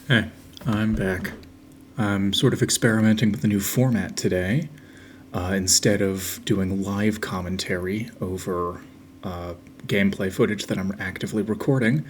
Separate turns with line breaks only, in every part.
Hey, I'm back. I'm sort of experimenting with a new format today. Instead of doing live commentary over gameplay footage that I'm actively recording,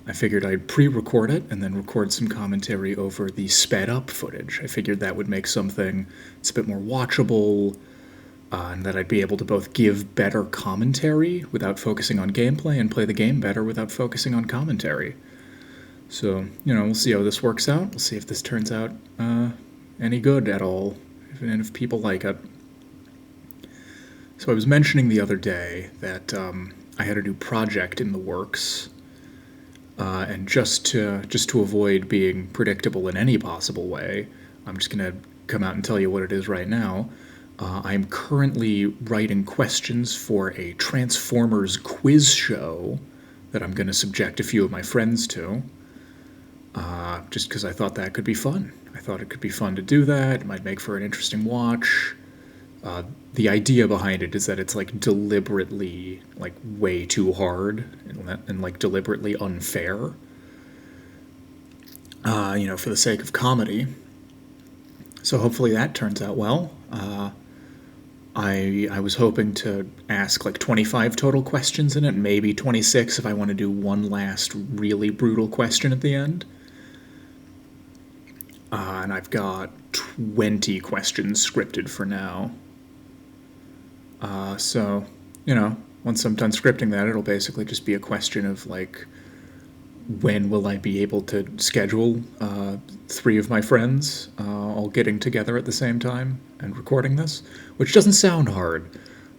I figured I'd pre record it and then record some commentary over the sped up footage. I figured that would make something that's a bit more watchable, and that I'd be able to both give better commentary without focusing on gameplay and play the game better without focusing on commentary. So, we'll see how this works out. We'll see if this turns out any good at all, and if people like it. So, I was mentioning the other day that I had a new project in the works, and just to avoid being predictable in any possible way, I'm just gonna come out and tell you what it is right now. I'm currently writing questions for a Transformers quiz show that I'm going to subject a few of my friends to. Just because I thought that could be fun. I thought it could be fun to do that. It might make for an interesting watch. The idea behind it is that it's like deliberately like way too hard and like deliberately unfair. For the sake of comedy. So hopefully that turns out well. I was hoping to ask like 25 total questions in it, maybe 26 if I want to do one last really brutal question at the end. And I've got 20 questions scripted for now. So, once I'm done scripting that, it'll basically just be a question of like, when will I be able to schedule three of my friends all getting together at the same time and recording this? Which doesn't sound hard,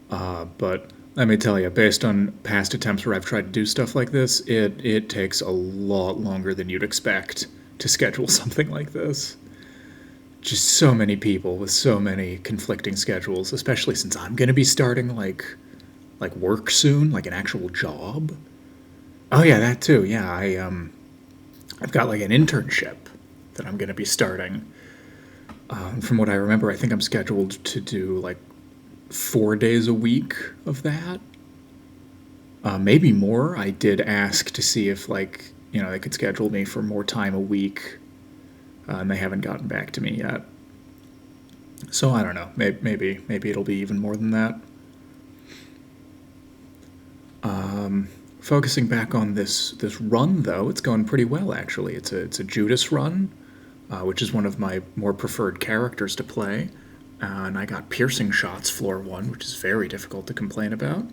but let me tell you, based on past attempts where I've tried to do stuff like this, it takes a lot longer than you'd expect to schedule something like this. Just so many people with so many conflicting schedules, especially since I'm going to be starting like work soon, like an actual job. Oh yeah, that too. Yeah, I've got like an internship that I'm going to be starting. From what I remember, I think I'm scheduled to do like 4 days a week of that. Maybe more. I did ask to see if like they could schedule me for more time a week, and they haven't gotten back to me yet. So I don't know. Maybe it'll be even more than that. Focusing back on this run though, it's going pretty well actually. It's a Judas run, which is one of my more preferred characters to play. And I got piercing shots floor one, which is very difficult to complain about.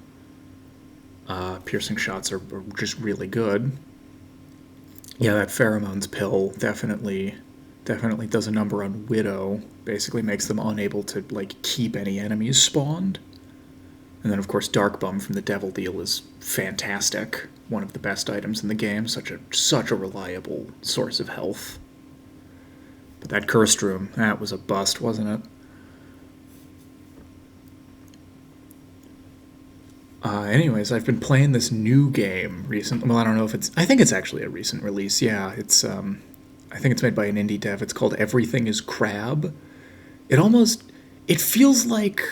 Piercing shots are just really good. Yeah, that pheromones pill definitely does a number on Widow. Basically makes them unable to like keep any enemies spawned. And then of course Dark Bum from the Devil Deal is fantastic. One of the best items in the game. Such a reliable source of health. But that cursed room, that was a bust, wasn't it? Anyways, I've been playing this new game recently. Well, I don't know if it's. I think it's actually a recent release. Yeah, it's. I think it's made by an indie dev. It's called Everything Is Crab. It almost. It feels like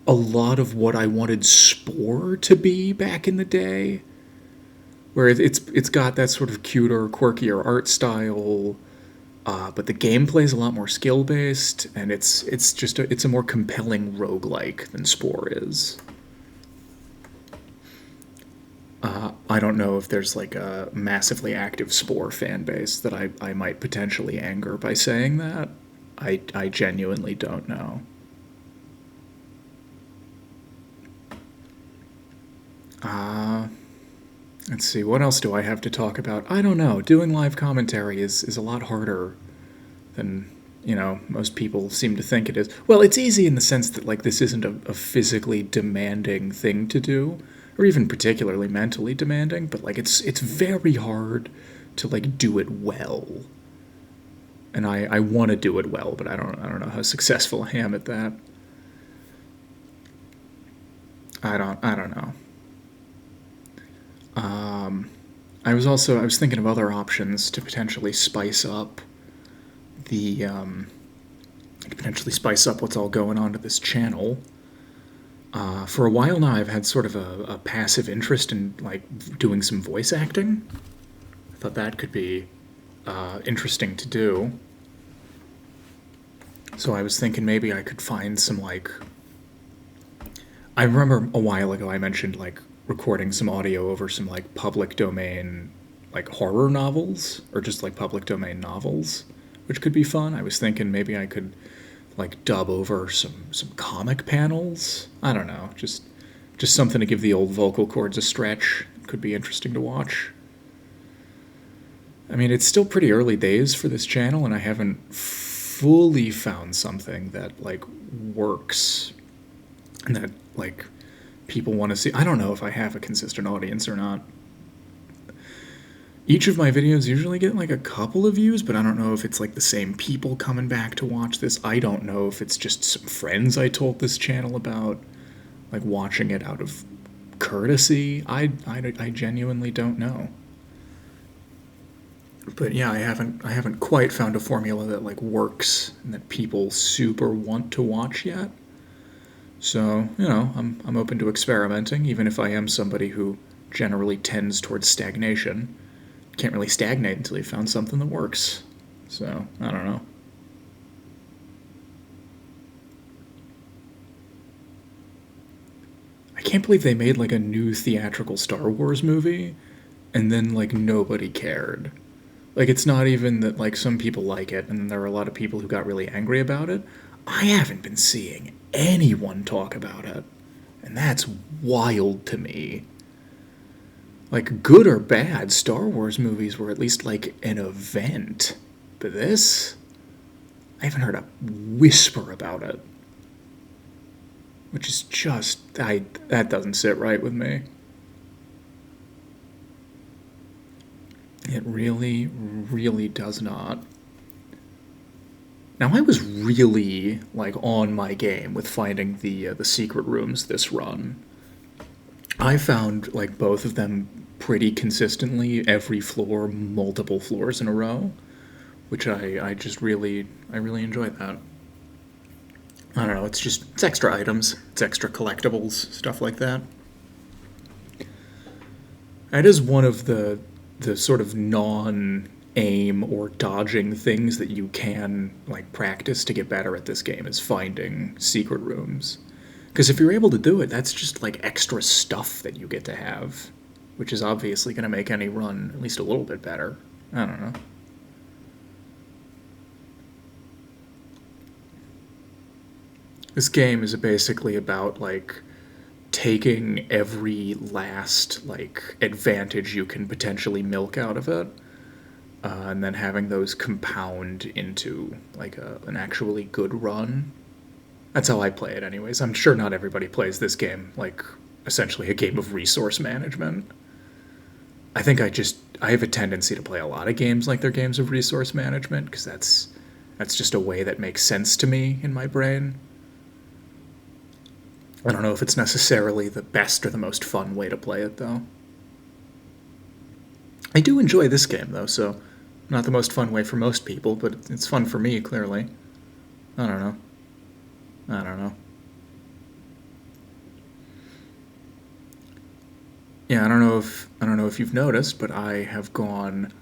a lot of what I wanted Spore to be back in the day, where it's got that sort of cuter, quirkier art style, but the gameplay is a lot more skill based, and it's a more compelling roguelike than Spore is. I don't know if there's like a massively active Spore fan base that I might potentially anger by saying that. I genuinely don't know. Let's see, what else do I have to talk about? I don't know. Doing live commentary is a lot harder than, most people seem to think it is. Well, it's easy in the sense that, like, this isn't a physically demanding thing to do, or even particularly mentally demanding, but, like, it's very hard to, like, do it well. And I want to do it well, but I don't know how successful I am at that. I don't know. I was thinking of other options to potentially spice up the potentially spice up what's all going on to this channel. For a while now, I've had sort of a passive interest in like doing some voice acting. I thought that could be interesting to do. So I was thinking maybe I could find some like. I remember a while ago I mentioned like recording some audio over some like public domain like horror novels or just like public domain novels, which could be fun. I was thinking maybe I could like dub over some comic panels. I don't know, just something to give the old vocal cords a stretch. Could be interesting to watch. I mean, it's still pretty early days for this channel, and I haven't fully found something that like works and that like people want to see. I don't know if I have a consistent audience or not. Each of my videos usually get like a couple of views, but I don't know if it's like the same people coming back to watch this. I don't know if it's just some friends I told this channel about, like watching it out of courtesy. I genuinely don't know. But yeah, I haven't quite found a formula that like works and that people super want to watch yet. So, I'm open to experimenting, even if I am somebody who generally tends towards stagnation. Can't really stagnate until you found something that works. So, I don't know. I can't believe they made like a new theatrical Star Wars movie and then like nobody cared. Like it's not even that like some people like it and there are a lot of people who got really angry about it. I haven't been seeing anyone talk about it. And that's wild to me. Like good or bad, Star Wars movies were at least like an event. But this, I haven't heard a whisper about it. Which is just that doesn't sit right with me. It really, really does not. Now I was really like on my game with finding the secret rooms this run. I found like both of them pretty consistently every floor, multiple floors in a row, which I just I really enjoy that. I don't know, it's extra items, it's extra collectibles, stuff like that. That is one of the sort of non aim or dodging things that you can like practice to get better at this game is finding secret rooms. Because if you're able to do it, that's just like extra stuff that you get to have, which is obviously going to make any run at least a little bit better. I don't know. This game is basically about like taking every last like advantage you can potentially milk out of it, and then having those compound into like an actually good run. That's how I play it, anyways. I'm sure not everybody plays this game like essentially a game of resource management. I think I have a tendency to play a lot of games like they're games of resource management because that's just a way that makes sense to me in my brain. I don't know if it's necessarily the best or the most fun way to play it, though. I do enjoy this game, though, so not the most fun way for most people, but it's fun for me, clearly. I don't know. I don't know. Yeah, I don't know if you've noticed, but I have gone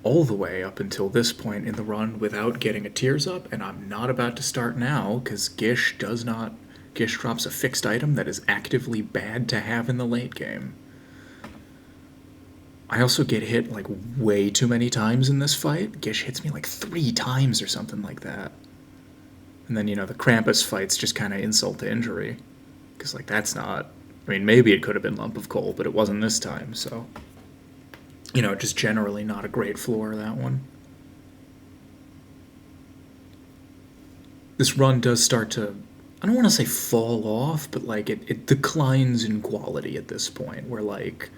all the way up until this point in the run without getting a tears up, and I'm not about to start now because Gish drops a fixed item that is actively bad to have in the late game. I also get hit like way too many times in this fight. Gish hits me like 3 times or something like that. And then, the Krampus fight's just kind of insult to injury. Because, like, that's not. I mean, maybe it could have been Lump of Coal, but it wasn't this time, so. Just generally not a great floor, that one. This run does start to. I don't want to say fall off, but, like, it declines in quality at this point, where, like.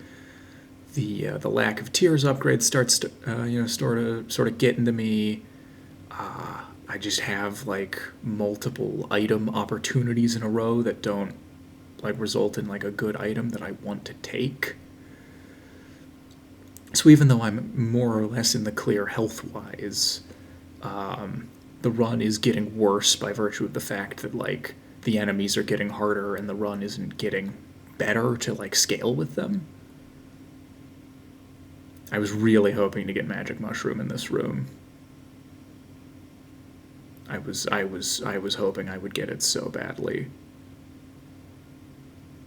The lack of tiers upgrades starts to sort of get into me. I just have like multiple item opportunities in a row that don't like result in like a good item that I want to take. So even though I'm more or less in the clear health wise, the run is getting worse by virtue of the fact that like the enemies are getting harder and the run isn't getting better to like scale with them. I was really hoping to get magic mushroom in this room. I was hoping I would get it so badly.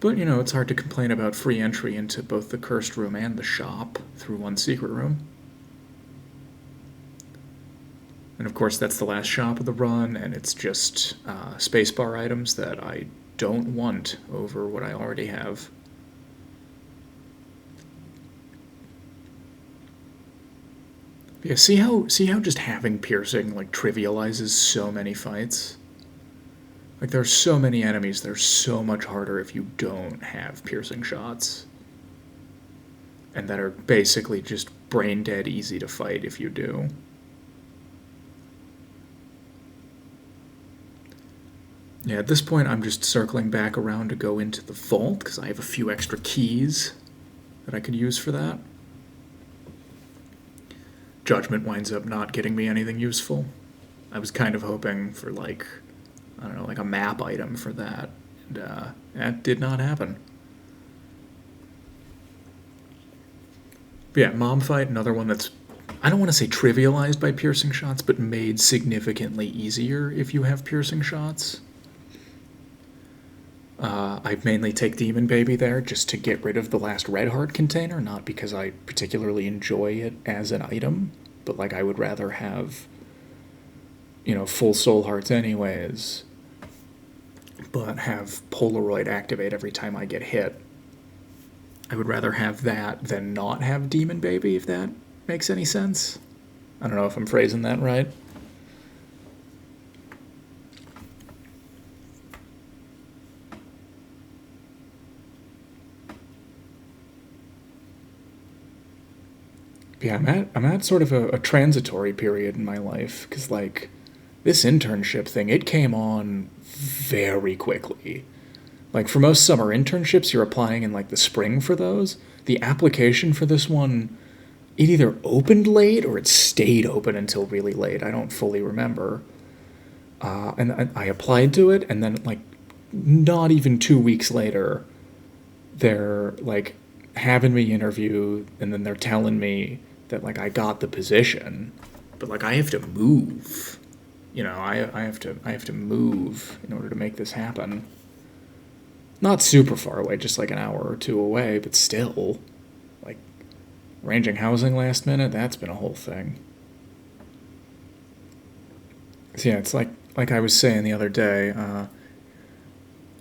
But, you know, it's hard to complain about free entry into both the cursed room and the shop through one secret room. And of course, that's the last shop of the run, and it's just spacebar items that I don't want over what I already have. Yeah, see how just having piercing like trivializes so many fights? Like there's so many enemies, they're so much harder if you don't have piercing shots. And that are basically just brain dead easy to fight if you do. Yeah, at this point I'm just circling back around to go into the vault because I have a few extra keys that I could use for that. Judgment winds up not getting me anything useful. I was kind of hoping for like, I don't know, like a map item for that, and that did not happen. But yeah, mom fight, another one that's, I don't want to say trivialized by piercing shots, but made significantly easier if you have piercing shots. I mainly take Demon Baby there just to get rid of the last Red Heart container, not because I particularly enjoy it as an item, but like I would rather have, you know, full Soul Hearts anyways, but have Polaroid activate every time I get hit. I would rather have that than not have Demon Baby, if that makes any sense. I don't know if I'm phrasing that right. Yeah, I'm at sort of a transitory period in my life because like this internship thing, it came on very quickly. Like for most summer internships, you're applying in like the spring for those. The application for this one, it either opened late or it stayed open until really late. I don't fully remember. And I applied to it, and then like not even 2 weeks later, they're like having me interview, and then they're telling me that like I got the position, but like I have to move. You know, I have to move in order to make this happen. Not super far away, just like an hour or two away, but still, like arranging housing last minute, that's been a whole thing. So yeah, it's like I was saying the other day.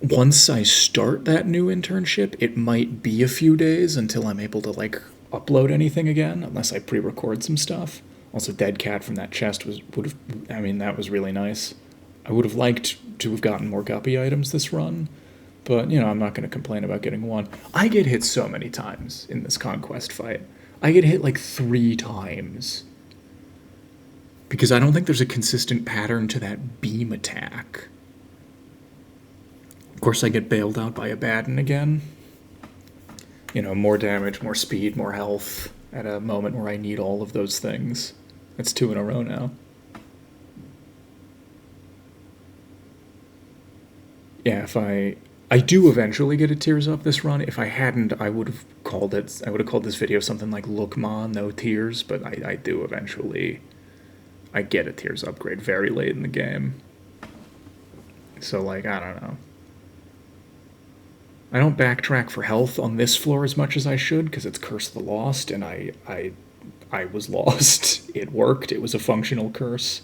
Once I start that new internship, it might be a few days until I'm able to like upload anything again, unless I pre-record some stuff. Also, Dead Cat from that chest would have. I mean, that was really nice. I would have liked to have gotten more guppy items this run, but you know, I'm not going to complain about getting one. I get hit so many times in this conquest fight. I get hit like 3 times because I don't think there's a consistent pattern to that beam attack. Of course, I get bailed out by Abaddon again. You know, more damage, more speed, more health at a moment where I need all of those things. That's 2 in a row now. Yeah, if I do eventually get a Tears Up this run. If I hadn't, I would have called it. I would have called this video something like "Look Ma, no tears." But I do eventually. I get a Tears upgrade very late in the game. So like I don't know. I don't backtrack for health on this floor as much as I should because it's Curse of the Lost, and I was lost. It worked. It was a functional curse.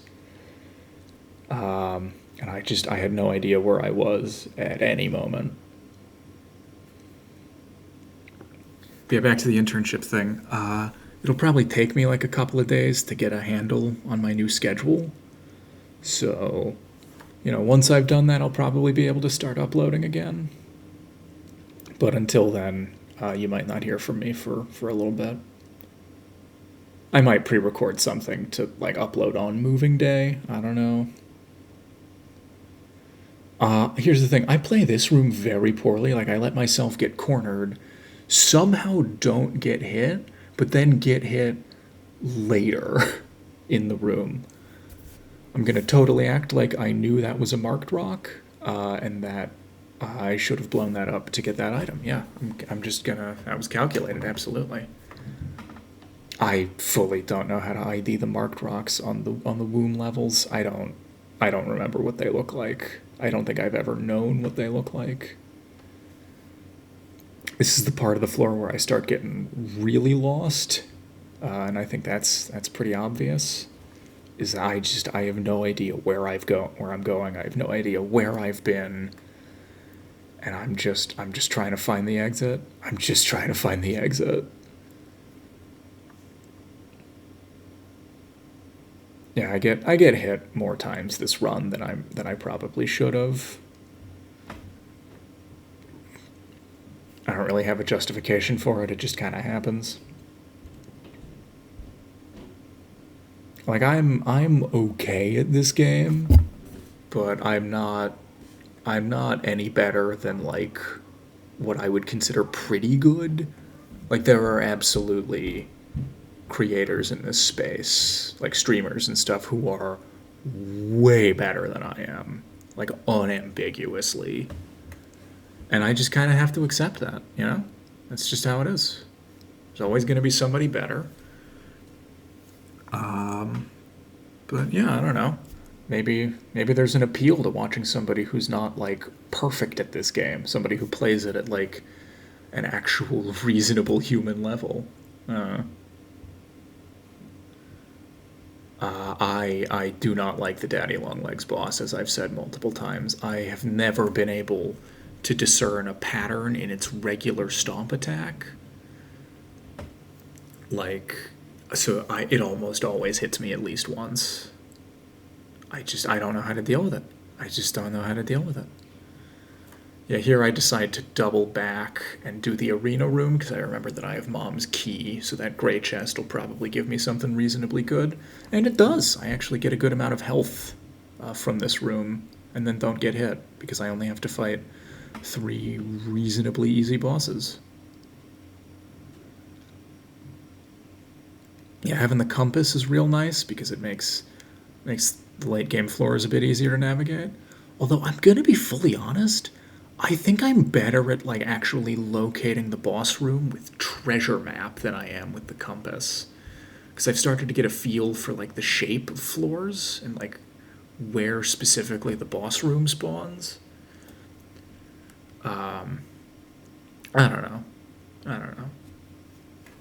And I had no idea where I was at any moment. But yeah, back to the internship thing. It'll probably take me like a couple of days to get a handle on my new schedule. So, you know, once I've done that, I'll probably be able to start uploading again. But until then, you might not hear from me for a little bit. I might pre-record something to like upload on moving day. I don't know. Here's the thing. I play this room very poorly. Like I let myself get cornered, somehow don't get hit, but then get hit later in the room. I'm gonna totally act like I knew that was a marked rock, and that I should have blown that up to get that item. Yeah, I'm just gonna. That was calculated, absolutely. I fully don't know how to ID the marked rocks on the womb levels. I don't remember what they look like. I don't think I've ever known what they look like. This is the part of the floor where I start getting really lost, and I think that's pretty obvious. Is I have no idea where I'm going. I have no idea where I've been, and I'm just trying to find the exit. I'm just trying to find the exit. Yeah, I get hit more times this run than I probably should have. I don't really have a justification for it. It just kind of happens. Like I'm okay at this game, but I'm not any better than like what I would consider pretty good. Like there are absolutely creators in this space, like streamers and stuff who are way better than I am, like unambiguously. And I just kind of have to accept that, you know? That's just how it is. There's always going to be somebody better. But yeah, I don't know. Maybe there's an appeal to watching somebody who's not like perfect at this game, somebody who plays it at like an actual reasonable human level. Uh, I do not like the Daddy Longlegs boss, as I've said multiple times. I have never been able to discern a pattern in its regular stomp attack. Like, it almost always hits me at least once. I don't know how to deal with it. I just don't know how to deal with it. Yeah, here I decide to double back and do the arena room because I remember that I have Mom's key, so that gray chest will probably give me something reasonably good. And it does. I actually get a good amount of health from this room and then don't get hit because I only have to fight 3 reasonably easy bosses. Yeah, having the compass is real nice because it makes the late game floors a bit easier to navigate. Although I'm gonna be fully honest, I think I'm better at like actually locating the boss room with treasure map than I am with the compass. Because I've started to get a feel for like the shape of floors and like where specifically the boss room spawns. I don't know. I don't know.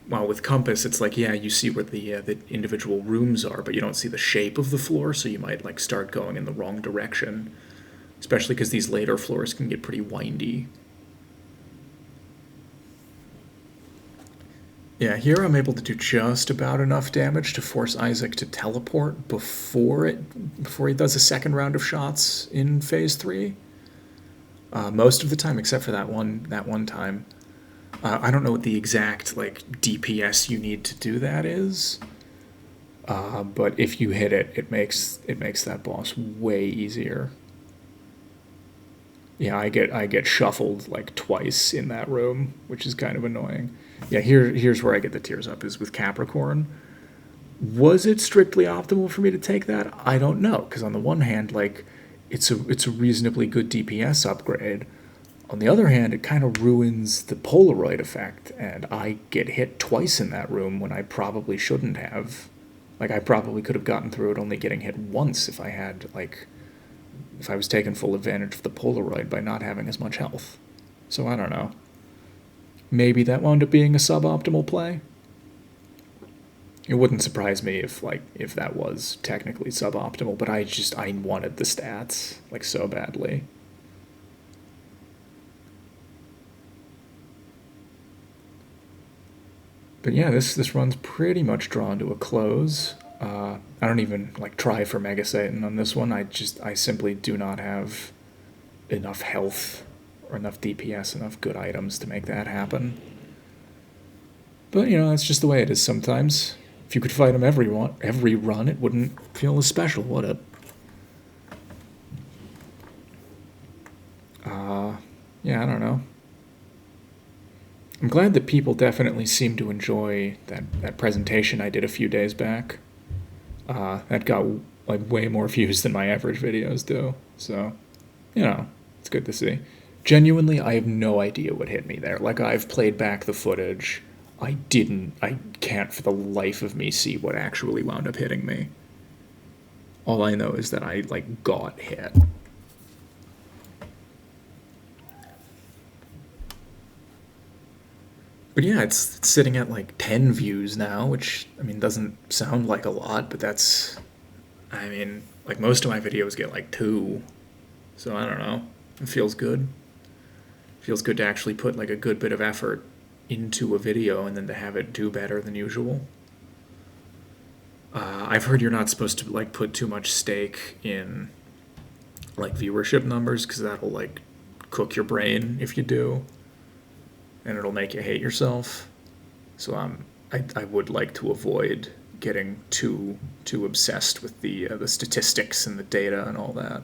Well, with compass, it's like yeah, you see where the individual rooms are, but you don't see the shape of the floor, so you might like start going in the wrong direction. Especially because these later floors can get pretty windy. Yeah, here I'm able to do just about enough damage to force Isaac to teleport before he does a second round of shots in phase 3. Most of the time, except for that one time. I don't know what the exact like DPS you need to do that is, but if you hit it, it makes that boss way easier. Yeah, I get shuffled like twice in that room, which is kind of annoying. Yeah, here's where I get the tears up is with Capricorn. Was it strictly optimal for me to take that? I don't know, because on the one hand, like it's a reasonably good DPS upgrade. On the other hand, it kind of ruins the Polaroid effect, and I get hit twice in that room when I probably shouldn't have. Like I probably could have gotten through it only getting hit once if I was taking full advantage of the Polaroid by not having as much health. So I don't know. Maybe that wound up being a suboptimal play. It wouldn't surprise me if that was technically suboptimal, but I wanted the stats like so badly. But yeah, this run's pretty much drawn to a close. I don't even like try for Mega Satan on this one. I simply do not have enough health or enough DPS, enough good items to make that happen. But that's just the way it is sometimes. If you could fight him every run, it wouldn't feel as special, would it? Yeah, I don't know. I'm glad that people definitely seem to enjoy that presentation I did a few days back. That got like way more views than my average videos do. So, it's good to see. Genuinely, I have no idea what hit me there. Like, I've played back the footage. I can't for the life of me see what actually wound up hitting me. All I know is that I, like, got hit. But yeah, it's sitting at like 10 views now, which, I mean, doesn't sound like a lot, but that's, I mean, like most of my videos get like 2. So I don't know. It feels good. It feels good to actually put like a good bit of effort into a video and then to have it do better than usual. I've heard you're not supposed to like put too much stake in like viewership numbers because that'll like cook your brain if you do, and it'll make you hate yourself. So I would like to avoid getting too obsessed with the statistics and the data and all that.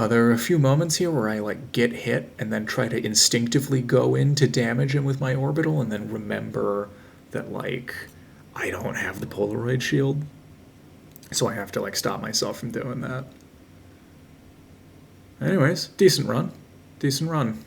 There are a few moments here where I like get hit and then try to instinctively go in to damage him with my orbital, and then remember that like I don't have the Polaroid shield, so I have to like stop myself from doing that. Anyways, decent run, decent run.